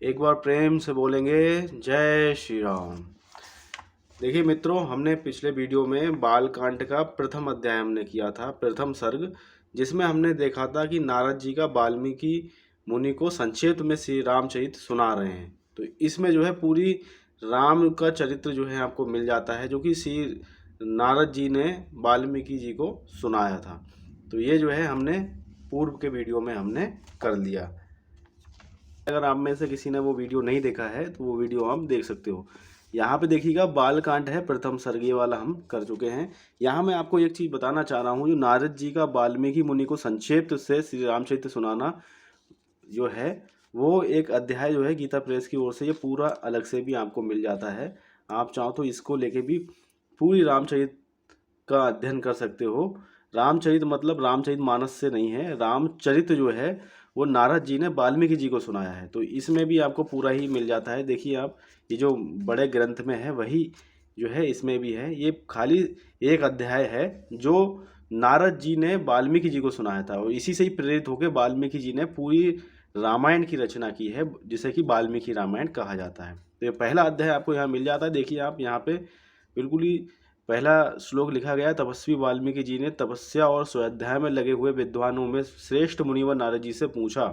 एक बार प्रेम से बोलेंगे जय श्री राम। देखिए मित्रों, हमने पिछले वीडियो में बालकांड का प्रथम अध्याय हमने किया था, प्रथम सर्ग, जिसमें हमने देखा था कि नारद जी का वाल्मीकि मुनि को संक्षेप में श्री रामचरित सुना रहे हैं। तो इसमें जो है पूरी राम का चरित्र जो है आपको मिल जाता है, जो कि श्री नारद जी ने वाल्मीकि जी को सुनाया था। तो ये जो है हमने पूर्व के वीडियो में हमने कर लिया। अगर आप में से किसी ने वो वीडियो नहीं देखा है तो वो वीडियो आप देख सकते हो। यहाँ पे देखिएगा बालकांड है, प्रथम सर्ग ये वाला हम कर चुके हैं। यहाँ मैं आपको एक चीज़ बताना चाह रहा हूँ, जो नारद जी का वाल्मीकि मुनि को संक्षेप से श्री रामचरित्र सुनाना जो है, वो एक अध्याय जो है गीता प्रेस की ओर से ये पूरा अलग से भी आपको मिल जाता है। आप चाहो तो इसको लेके भी पूरी रामचरित का अध्ययन कर सकते हो। रामचरित मतलब रामचरित मानस से नहीं है, रामचरित जो है वो नारद जी ने वाल्मीकि जी को सुनाया है। तो इसमें भी आपको पूरा ही मिल जाता है। देखिए आप, ये जो बड़े ग्रंथ में है वही जो है इसमें भी है। ये खाली एक अध्याय है जो नारद जी ने वाल्मीकि जी को सुनाया था, और इसी से ही प्रेरित होकर वाल्मीकि जी ने पूरी रामायण की रचना की है, जिसे कि वाल्मीकि रामायण कहा जाता है। तो ये पहला अध्याय आपको यहाँ मिल जाता है। देखिए आप यहाँ पे बिल्कुल ही पहला श्लोक लिखा गया है, तपस्वी वाल्मीकि जी ने तपस्या और स्वाध्याय में लगे हुए विद्वानों में श्रेष्ठ मुनिवर नारद जी से पूछा।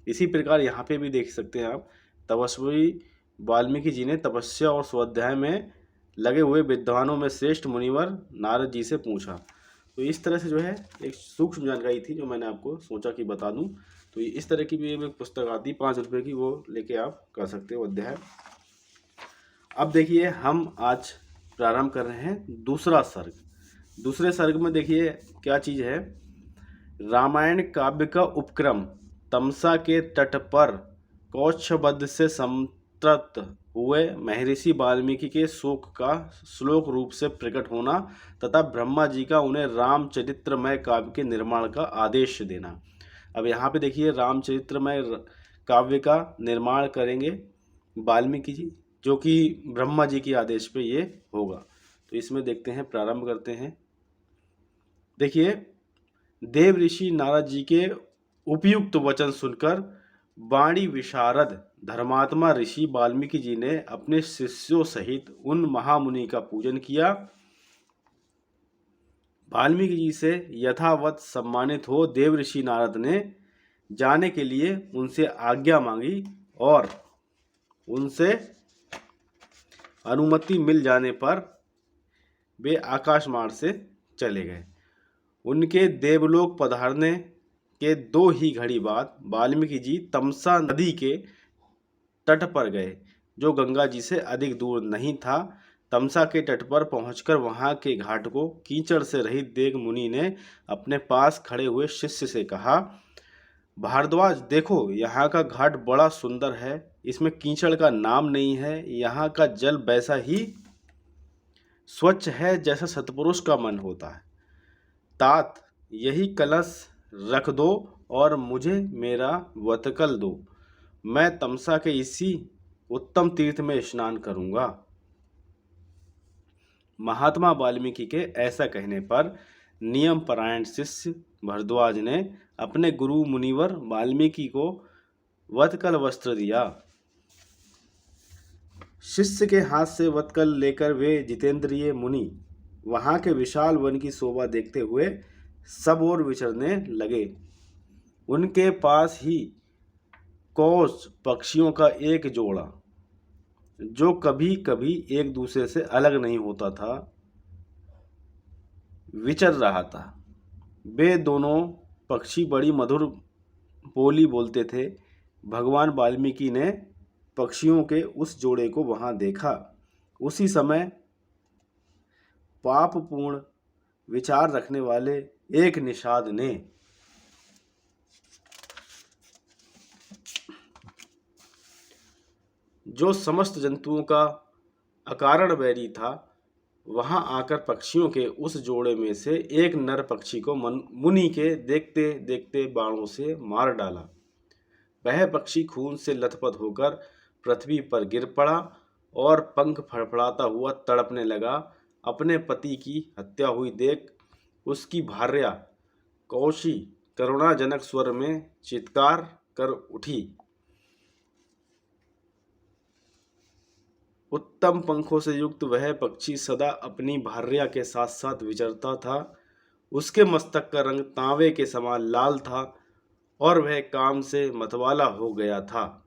इसी प्रकार यहाँ पे भी देख सकते हैं आप, तपस्वी वाल्मीकि जी ने तपस्या और स्वाध्याय में लगे हुए विद्वानों में श्रेष्ठ मुनिवर नारद जी से पूछा। तो इस तरह से जो है एक सूक्ष्म जानकारी थी जो मैंने आपको सोचा कि बता दूं। तो इस तरह की भी एक पुस्तक आती है 5 रुपये की, वो लेके आप कर सकते हो अध्याय। अब देखिए हम आज प्रारंभ कर रहे हैं दूसरा सर्ग। दूसरे सर्ग में देखिए क्या चीज़ है। रामायण काव्य का उपक्रम तमसा के तट पर कौच्छवध से संतप्त हुए महर्षि वाल्मीकि के शोक का श्लोक रूप से प्रकट होना तथा ब्रह्मा जी का उन्हें रामचरित्रमय काव्य के निर्माण का आदेश देना। अब यहाँ पे देखिए रामचरित्रमय काव्य का निर्माण करेंगे वाल्मीकि जी, जो कि ब्रह्मा जी के आदेश पे ये होगा। तो इसमें देखते हैं, प्रारंभ करते हैं। देखिए, देव ऋषि नारद जी के उपयुक्त वचन सुनकर वाणी विशारद धर्मात्मा ऋषि वाल्मीकि जी ने अपने शिष्यों सहित उन महामुनि का पूजन किया। वाल्मीकि जी से यथावत सम्मानित हो देव ऋषि नारद ने जाने के लिए उनसे आज्ञा मांगी, और उनसे अनुमति मिल जाने पर वे आकाश मार्ग से चले गए। उनके देवलोक पधारने के 2 ही घड़ी बाद वाल्मीकि जी तमसा नदी के तट पर गए, जो गंगा जी से अधिक दूर नहीं था। तमसा के तट पर पहुंचकर वहां के घाट को कीचड़ से रहित देख मुनि ने अपने पास खड़े हुए शिष्य से कहा, भारद्वाज देखो, यहाँ का घाट बड़ा सुंदर है, इसमें कीचड़ का नाम नहीं है। यहाँ का जल वैसा ही स्वच्छ है जैसा सतपुरुष का मन होता है। तात, यही कलश रख दो और मुझे मेरा वतकल दो, मैं तमसा के इसी उत्तम तीर्थ में स्नान करूंगा। महात्मा वाल्मीकि के ऐसा कहने पर नियम परायण शिष्य भरद्वाज ने अपने गुरु मुनिवर वाल्मीकि को वतकल वस्त्र दिया। शिष्य के हाथ से वतकल लेकर वे जितेंद्रिय मुनि वहां के विशाल वन की शोभा देखते हुए सब ओर विचरने लगे। उनके पास ही कौच पक्षियों का एक जोड़ा, जो कभी कभी एक दूसरे से अलग नहीं होता था, विचर रहा था। वे दोनों पक्षी बड़ी मधुर बोली बोलते थे। भगवान वाल्मीकि ने पक्षियों के उस जोड़े को वहां देखा। उसी समय पापपूर्ण विचार रखने वाले एक निषाद ने जो समस्त जंतुओं का अकारण वैरी था, वहां आकर पक्षियों के उस जोड़े में से एक नर पक्षी को मुनि के देखते देखते बाणों से मार डाला। वह पक्षी खून से लथपथ होकर पृथ्वी पर गिर पड़ा और पंख फड़फड़ाता हुआ तड़पने लगा। अपने पति की हत्या हुई देख उसकी भार्या कौशी करुणाजनक स्वर में चित्कार कर उठी, उत्तम पंखों से युक्त वह पक्षी सदा अपनी भार्या के साथ साथ विचरता था। उसके मस्तक का रंग तांबे के समान लाल था और वह काम से मतवाला हो गया था।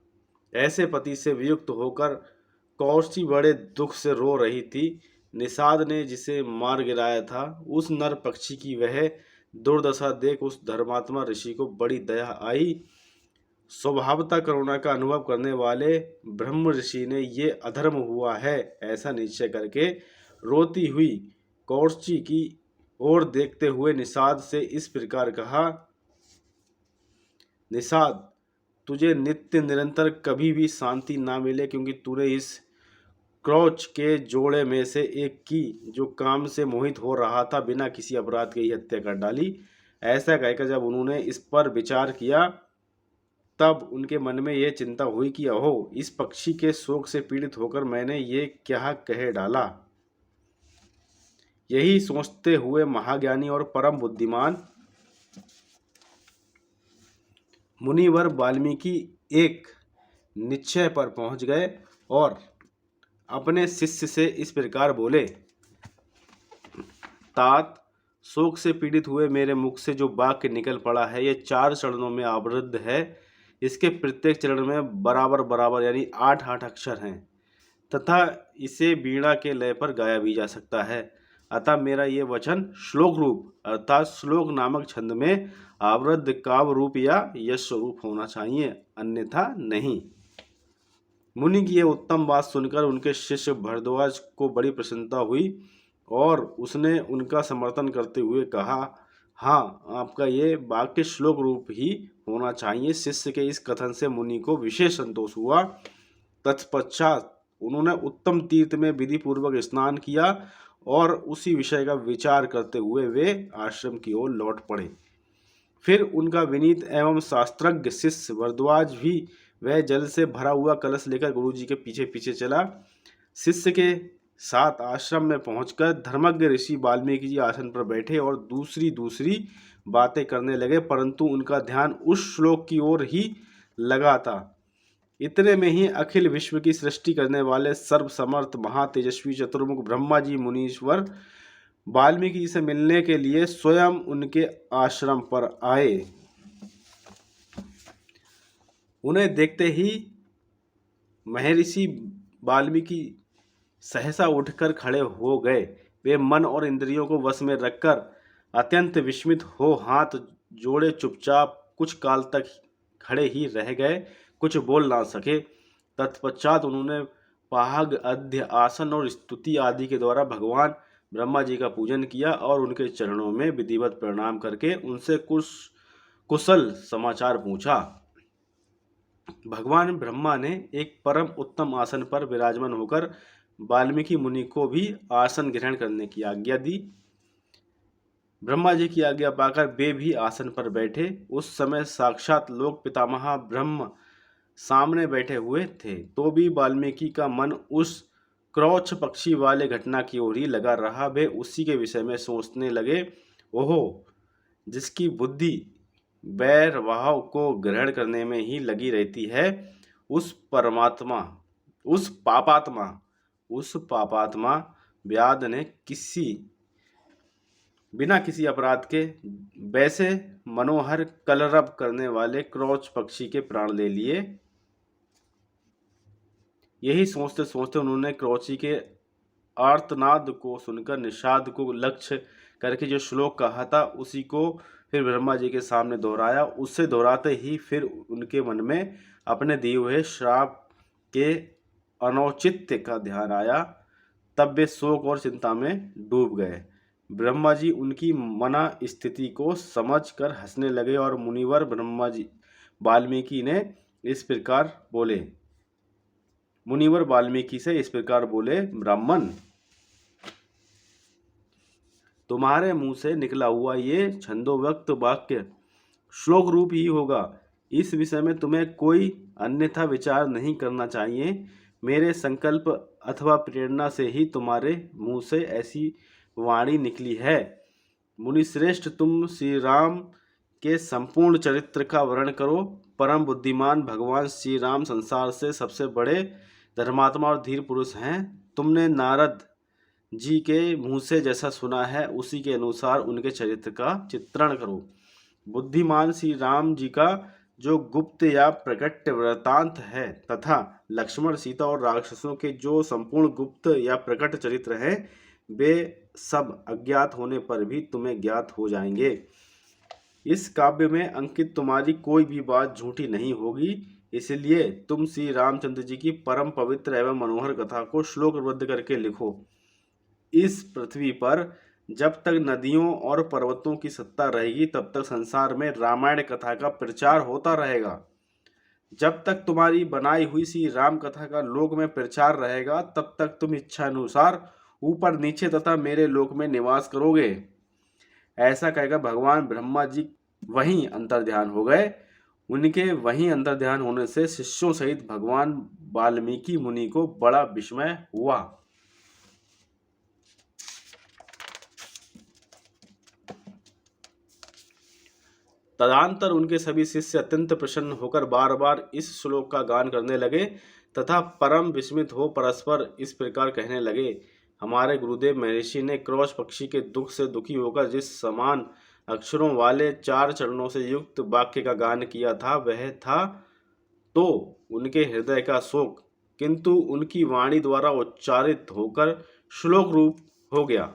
ऐसे पति से वियुक्त होकर कौरसी बड़े दुख से रो रही थी। निषाद ने जिसे मार गिराया था, उस नर पक्षी की वह दुर्दशा देख उस धर्मात्मा ऋषि को बड़ी दया आई। स्वभावतः करुणा का अनुभव करने वाले ब्रह्म ऋषि ने ये अधर्म हुआ है ऐसा निश्चय करके रोती हुई कौरची की ओर देखते हुए निषाद से इस प्रकार कहा, निषाद, तुझे नित्य निरंतर कभी भी शांति ना मिले, क्योंकि तूने इस क्रोच के जोड़े में से एक की, जो काम से मोहित हो रहा था, बिना किसी अपराध के ही हत्या कर डाली। ऐसा कहकर जब उन्होंने इस पर विचार किया, तब उनके मन में यह चिंता हुई कि अहो, इस पक्षी के शोक से पीड़ित होकर मैंने ये क्या कह डाला। यही सोचते हुए महाज्ञानी और परम बुद्धिमान मुनिवर वाल्मीकि एक निश्चय पर पहुंच गए और अपने शिष्य से इस प्रकार बोले, तात, शोक से पीड़ित हुए मेरे मुख से जो वाक्य निकल पड़ा है, ये 4 चरणों में आवृद्ध है। इसके प्रत्येक चरण में बराबर बराबर यानी 8-8 अक्षर हैं तथा इसे वीणा के लय पर गाया भी जा सकता है। अतः मेरा ये वचन श्लोक रूप अर्थात श्लोक नामक छंद में आवृद्ध काव्य रूप या यश रूप होना चाहिए, अन्यथा नहीं। मुनि की यह उत्तम बात सुनकर उनके शिष्य भरद्वाज को बड़ी प्रसन्नता हुई और उसने उनका समर्थन करते हुए कहा, हाँ, आपका ये वाक्य श्लोक रूप ही होना चाहिए। शिष्य के इस कथन से मुनि को विशेष संतोष हुआ। तत्पश्चात उन्होंने उत्तम तीर्थ में विधि पूर्वक स्नान किया और उसी विषय का विचार करते हुए वे आश्रम की ओर लौट पड़े। फिर उनका विनीत एवं शास्त्रज्ञ शिष्य भरद्वाज भी वह जल से भरा हुआ कलश लेकर गुरुजी के पीछे पीछे चला। शिष्य के साथ आश्रम में पहुंचकर धर्मज्ञ ऋषि वाल्मीकि जी आसन पर बैठे और दूसरी बातें करने लगे, परंतु उनका ध्यान उस श्लोक की ओर ही लगा था। इतने में ही अखिल विश्व की सृष्टि करने वाले सर्वसमर्थ महातेजस्वी चतुर्मुख ब्रह्मा जी मुनीश्वर वाल्मीकि जी से मिलने के लिए स्वयं उनके आश्रम पर आए। उन्हें देखते ही महर्षि वाल्मीकि सहसा उठकर खड़े हो गए। वे मन और इंद्रियों को वश में रखकर अत्यंत विस्मित हो हाथ जोड़े चुपचाप कुछ काल तक खड़े ही रह गए, कुछ बोल ना सके। तत्पश्चात उन्होंने पाहग, अध्य, आसन और स्तुति आदि के द्वारा भगवान ब्रह्मा जी का पूजन किया और उनके चरणों में विधिवत प्रणाम करके उनसे कुछ कुशल समाचार पूछा। भगवान ब्रह्मा ने एक परम उत्तम आसन पर विराजमान होकर वाल्मीकि मुनि को भी आसन ग्रहण करने की आज्ञा दी। ब्रह्मा जी की आज्ञा पाकर वे भी आसन पर बैठे। उस समय साक्षात लोक पितामह ब्रह्म सामने बैठे हुए थे, तो भी वाल्मीकि का मन उस क्रोच पक्षी वाले घटना की ओर ही लगा रहा। वे उसी के विषय में सोचने लगे। ओहो, जिसकी बुद्धि बैर भाव को ग्रहण करने में ही लगी रहती है, उस पापात्मा व्याध ने बिना किसी अपराध के वैसे मनोहर कलरव करने वाले क्रोच पक्षी के प्राण ले लिए। यही सोचते सोचते उन्होंने क्रोची के आर्तनाद को सुनकर निषाद को लक्ष्य करके जो श्लोक कहा था, उसी को फिर ब्रह्मा जी के सामने दोहराया। उससे दोहराते ही फिर उनके मन में अपने दिए हुए श्राप के अनौचित्य का ध्यान आया। तब वे शोक और चिंता में डूब गए। ब्रह्मा जी उनकी मना स्थिति को समझकर हंसने लगे और मुनिवर ब्रह्मा जी वाल्मीकि से इस प्रकार बोले, ब्राह्मण, तुम्हारे मुंह से निकला हुआ ये छंदोवक्त वाक्य श्लोक रूप ही होगा। इस विषय में तुम्हें कोई अन्यथा विचार नहीं करना चाहिए। मेरे संकल्प अथवा प्रेरणा से ही तुम्हारे मुंह से ऐसी वाणी निकली है। मुनिश्रेष्ठ, तुम श्री राम के संपूर्ण चरित्र का वर्णन करो। परम बुद्धिमान भगवान श्री राम संसार से सबसे बड़े धर्मात्मा और धीर पुरुष हैं। तुमने नारद जी के मुंह से जैसा सुना है उसी के अनुसार उनके चरित्र का चित्रण करो। बुद्धिमान श्री राम जी का जो गुप्त या प्रकट वृतांत है तथा लक्ष्मण, सीता और राक्षसों के जो संपूर्ण गुप्त या प्रकट चरित्र हैं वे सब अज्ञात होने पर भी तुम्हें ज्ञात हो जाएंगे। इस काव्य में अंकित तुम्हारी कोई भी बात झूठी नहीं होगी, इसलिए तुम श्री रामचंद्र जी की परम पवित्र एवं मनोहर कथा को श्लोकबद्ध करके लिखो। इस पृथ्वी पर जब तक नदियों और पर्वतों की सत्ता रहेगी तब तक संसार में रामायण कथा का प्रचार होता रहेगा। जब तक तुम्हारी बनाई हुई सी राम कथा का लोक में प्रचार रहेगा तब तक तुम इच्छा अनुसार ऊपर नीचे तथा मेरे लोक में निवास करोगे। ऐसा कहकर भगवान ब्रह्मा जी वहीं अंतर्ध्यान हो गए। उनके वहीं अंतर्ध्यान होने से शिष्यों सहित भगवान वाल्मीकि मुनि को बड़ा विस्मय हुआ। तदनंतर उनके सभी शिष्य अत्यंत प्रसन्न होकर बार बार इस श्लोक का गान करने लगे तथा परम विस्मित हो परस्पर इस प्रकार कहने लगे। हमारे गुरुदेव महर्षि ने क्रौच पक्षी के दुख से दुखी होकर जिस समान अक्षरों वाले 4 चरणों से युक्त वाक्य का गान किया था वह था तो उनके हृदय का शोक, किंतु उनकी वाणी द्वारा उच्चारित होकर श्लोक रूप हो गया।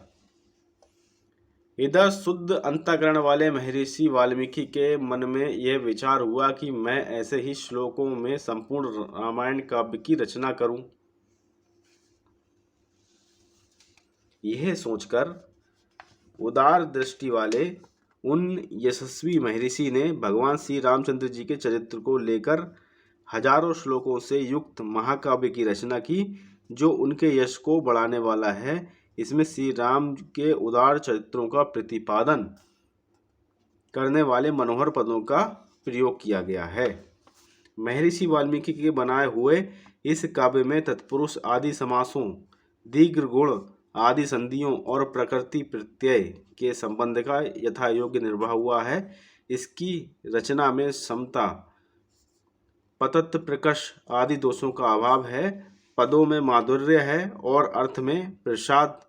इधर शुद्ध अंतःकरण वाले महर्षि वाल्मीकि के मन में यह विचार हुआ कि मैं ऐसे ही श्लोकों में संपूर्ण रामायण काव्य की रचना करूं। यह सोचकर उदार दृष्टि वाले उन यशस्वी महर्षि ने भगवान श्री रामचंद्र जी के चरित्र को लेकर हजारों श्लोकों से युक्त महाकाव्य की रचना की, जो उनके यश को बढ़ाने वाला है। इसमें श्री राम के उदार चरित्रों का प्रतिपादन करने वाले मनोहर पदों का प्रयोग किया गया है। महर्षि वाल्मीकि के बनाए हुए इस काव्य में तत्पुरुष आदि समासों, दीर्घ गुण आदि संधियों और प्रकृति प्रत्यय के संबंध का यथा योग्य निर्वाह हुआ है। इसकी रचना में समता, पतत प्रकर्ष आदि दोषों का अभाव है। पदों में माधुर्य है और अर्थ में प्रसाद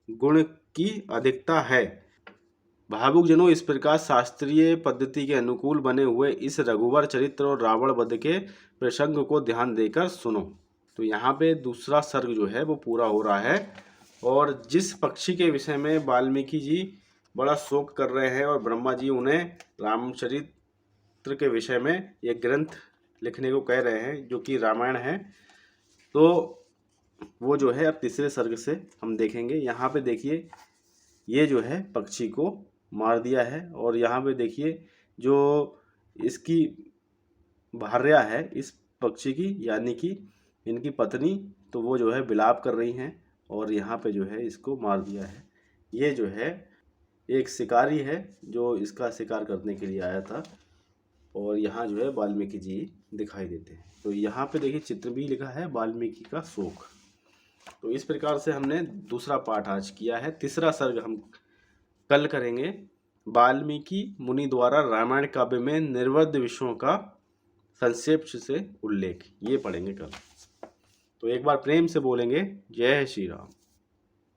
गुण की अधिकता है। भावुक जनों, इस प्रकार शास्त्रीय पद्धति के अनुकूल बने हुए इस रघुवर चरित्र और रावण वध के प्रसंग को ध्यान देकर सुनो। तो यहाँ पे दूसरा सर्ग जो है वो पूरा हो रहा है और जिस पक्षी के विषय में वाल्मीकि जी बड़ा शोक कर रहे हैं और ब्रह्मा जी उन्हें रामचरित्र के विषय में एक ग्रंथ लिखने को कह रहे हैं जो कि रामायण है, तो वो जो है अब तीसरे सर्ग से हम देखेंगे। यहाँ पे देखिए ये जो है पक्षी को मार दिया है और यहाँ पे देखिए जो इसकी भार्या है इस पक्षी की यानी कि इनकी पत्नी, तो वो जो है विलाप कर रही हैं और यहाँ पे जो है इसको मार दिया है। ये जो है एक शिकारी है जो इसका शिकार करने के लिए आया था और यहाँ जो है वाल्मीकि जी दिखाई देते हैं। तो यहाँ पे देखिए चित्र भी लिखा है वाल्मीकि का शोक। तो इस प्रकार से हमने दूसरा पाठ आज किया है। तीसरा सर्ग हम कल करेंगे। वाल्मीकि मुनि द्वारा रामायण काव्य में निर्वृद्ध विषयों का संक्षेप से उल्लेख, ये पढ़ेंगे कल। तो एक बार प्रेम से बोलेंगे जय श्री राम।